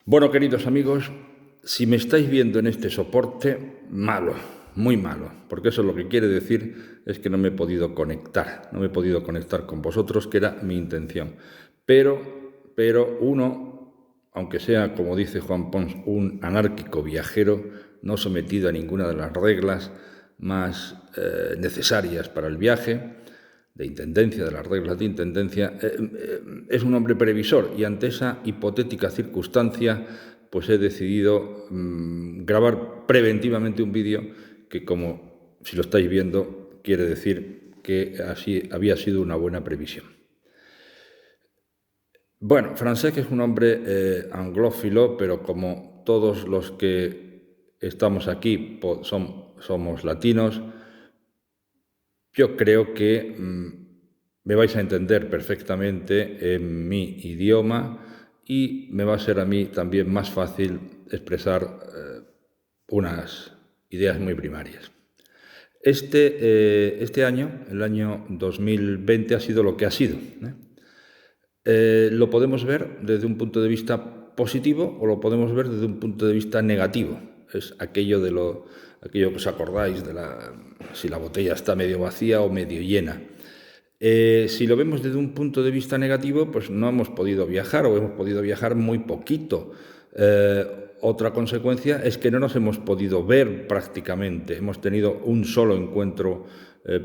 Bueno, queridos amigos, si me estáis viendo en este soporte, malo, muy malo, porque eso lo que quiere decir es que no me he podido conectar, con vosotros, que era mi intención. Pero uno, aunque sea, como dice Juan Pons, un anárquico viajero, no sometido a ninguna de las reglas más necesarias para el viaje, de las reglas de intendencia, es un hombre previsor, y ante esa hipotética circunstancia pues he decidido grabar preventivamente un vídeo que, como si lo estáis viendo, quiere decir que así había sido una buena previsión. Bueno, Francesc es un hombre anglófilo, pero como todos los que estamos aquí somos latinos, yo creo que me vais a entender perfectamente en mi idioma y me va a ser a mí también más fácil expresar unas ideas muy primarias. Este año, el año 2020, ha sido lo que ha sido. Lo podemos ver desde un punto de vista positivo o lo podemos ver desde un punto de vista negativo. Es aquello que os acordáis de si la botella está medio vacía o medio llena. Si lo vemos desde un punto de vista negativo, pues no hemos podido viajar o hemos podido viajar muy poquito. Otra consecuencia es que no nos hemos podido ver prácticamente. Hemos tenido un solo encuentro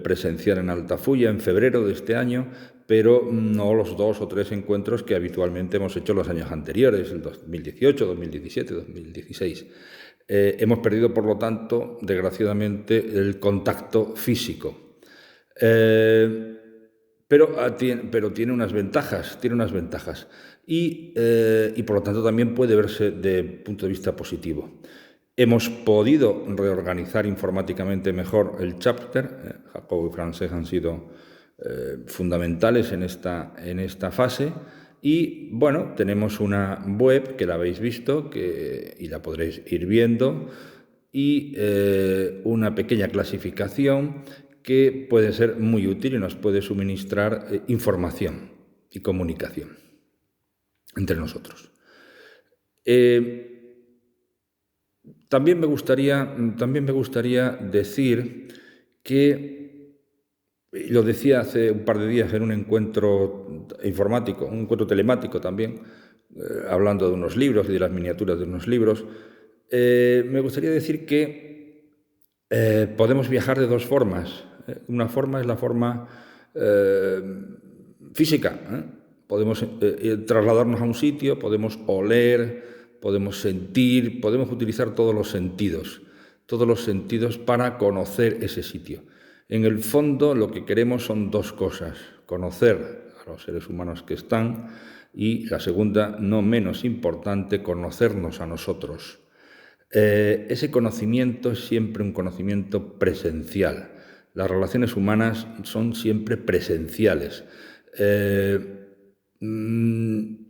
presencial en Altafulla en febrero de este año, pero no los 2 o 3 encuentros que habitualmente hemos hecho los años anteriores, el 2018, 2017, 2016. Hemos perdido, por lo tanto, desgraciadamente, el contacto físico. Pero tiene unas ventajas, y por lo tanto también puede verse de punto de vista positivo. Hemos podido reorganizar informáticamente mejor el chapter. Jacobo y Francesc han sido fundamentales en esta fase. Y bueno, tenemos una web que la habéis visto y la podréis ir viendo, y una pequeña clasificación que puede ser muy útil y nos puede suministrar información y comunicación entre nosotros. También me gustaría decir que, lo decía hace un par de días en un encuentro informático, un encuentro telemático también, hablando de unos libros y de las miniaturas de unos libros, me gustaría decir que podemos viajar de dos formas. Una forma es la forma física. Podemos trasladarnos a un sitio, podemos oler, podemos sentir, podemos utilizar todos los sentidos para conocer ese sitio. En el fondo, lo que queremos son dos cosas: conocer a los seres humanos que están, y la segunda, no menos importante, conocernos a nosotros. Ese conocimiento es siempre un conocimiento presencial. Las relaciones humanas son siempre presenciales.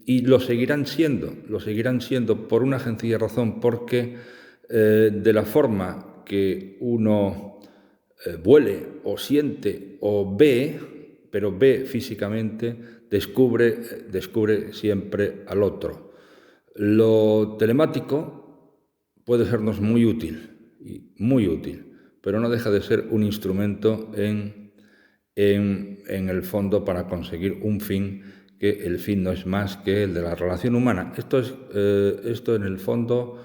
Y lo seguirán siendo por una sencilla razón, porque de la forma que uno huele o siente o ve, pero ve físicamente, descubre siempre al otro. Lo telemático puede sernos muy útil, pero no deja de ser un instrumento en el fondo para conseguir un fin, que el fin no es más que el de la relación humana. Esto en el fondo,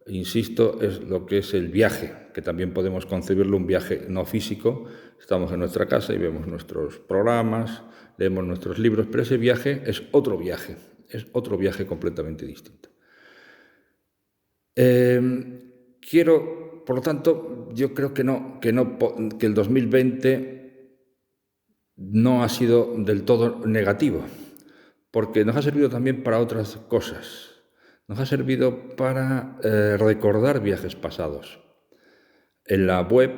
insisto, es lo que es el viaje, que también podemos concebirlo un viaje no físico. Estamos en nuestra casa y vemos nuestros programas, leemos nuestros libros, pero ese viaje es otro viaje completamente distinto. Por lo tanto, yo creo que el 2020 no ha sido del todo negativo, porque nos ha servido también para otras cosas. Nos ha servido para recordar viajes pasados. En la web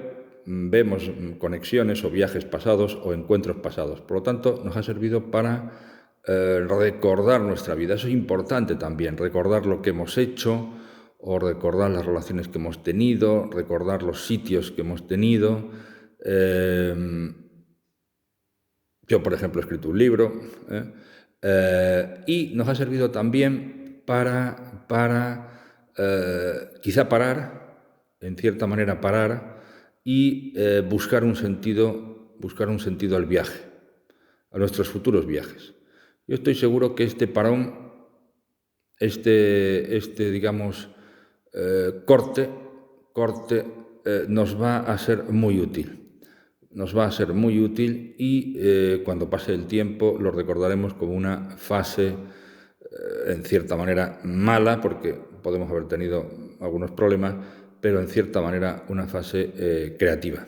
vemos conexiones o viajes pasados o encuentros pasados. Por lo tanto, nos ha servido para recordar nuestra vida. Eso es importante también, recordar lo que hemos hecho, o recordar las relaciones que hemos tenido, recordar los sitios que hemos tenido. Yo, por ejemplo, he escrito un libro, y nos ha servido también para quizá parar, en cierta manera parar, y buscar un sentido al viaje, a nuestros futuros viajes. Yo estoy seguro que este parón, digamos, corte, nos va a ser muy útil. Nos va a ser muy útil y cuando pase el tiempo lo recordaremos como una fase, en cierta manera, mala, porque podemos haber tenido algunos problemas, pero en cierta manera una fase creativa.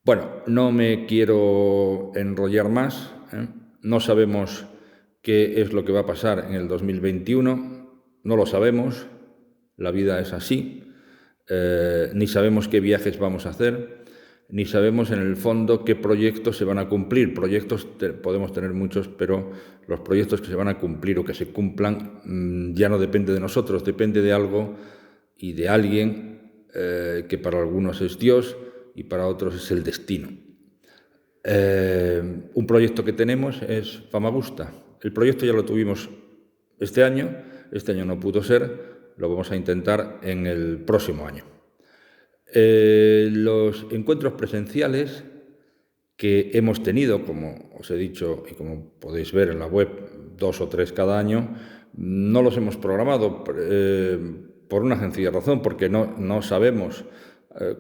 Bueno, no me quiero enrollar más, ¿eh? No sabemos qué es lo que va a pasar en el 2021, no lo sabemos, la vida es así, ni sabemos qué viajes vamos a hacer, ni sabemos en el fondo qué proyectos se van a cumplir. Proyectos podemos tener muchos, pero los proyectos que se van a cumplir o que se cumplan ya no depende de nosotros, depende de algo y de alguien que para algunos es Dios y para otros es el destino. Un proyecto que tenemos es Famagusta. El proyecto ya lo tuvimos este año no pudo ser, lo vamos a intentar en el próximo año. Los encuentros presenciales que hemos tenido, como os he dicho y como podéis ver en la web, 2 o 3 cada año, no los hemos programado por una sencilla razón, porque no sabemos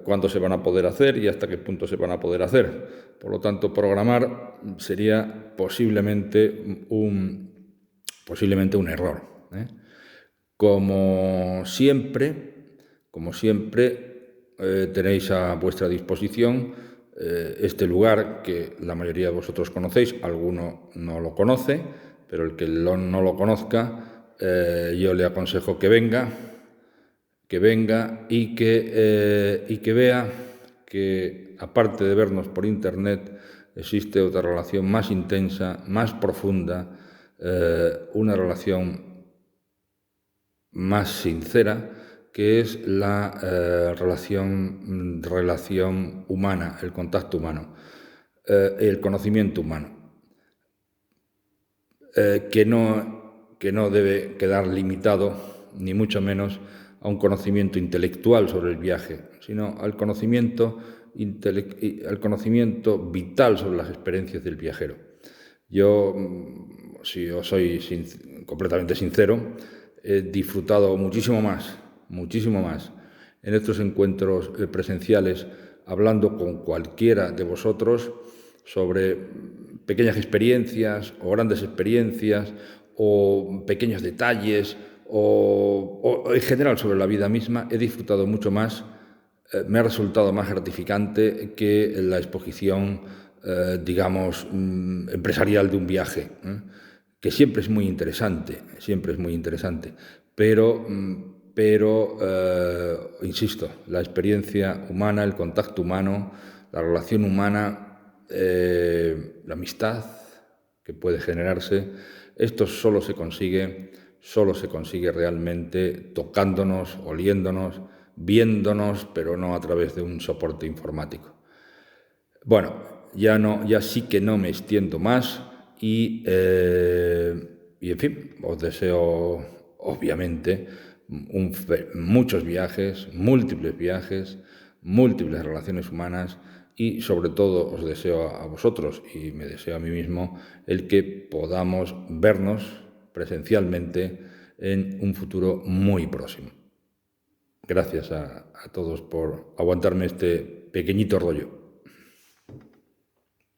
cuándo se van a poder hacer y hasta qué punto se van a poder hacer. Por lo tanto, programar sería posiblemente un error, ¿eh? Como siempre, tenéis a vuestra disposición este lugar que la mayoría de vosotros conocéis, alguno no lo conoce, pero el que no lo conozca, yo le aconsejo que venga y que vea que, aparte de vernos por internet, existe otra relación más intensa, más profunda, una relación más sincera, que es la relación humana, el contacto humano, el conocimiento humano, que no debe quedar limitado, ni mucho menos, a un conocimiento intelectual sobre el viaje, sino al conocimiento vital sobre las experiencias del viajero. Yo, si os soy completamente sincero, he disfrutado muchísimo más en estos encuentros presenciales, hablando con cualquiera de vosotros sobre pequeñas experiencias o grandes experiencias o pequeños detalles o en general sobre la vida misma. He disfrutado mucho más, me ha resultado más gratificante que la exposición, digamos, empresarial de un viaje, que siempre es muy interesante, pero insisto, la experiencia humana, el contacto humano, la relación humana, la amistad que puede generarse, esto solo se consigue realmente tocándonos, oliéndonos, viéndonos, pero no a través de un soporte informático. Bueno, ya sí que no me extiendo más y en fin, os deseo obviamente muchos viajes, múltiples relaciones humanas y sobre todo os deseo a vosotros y me deseo a mí mismo el que podamos vernos presencialmente en un futuro muy próximo. Gracias a todos por aguantarme este pequeñito rollo.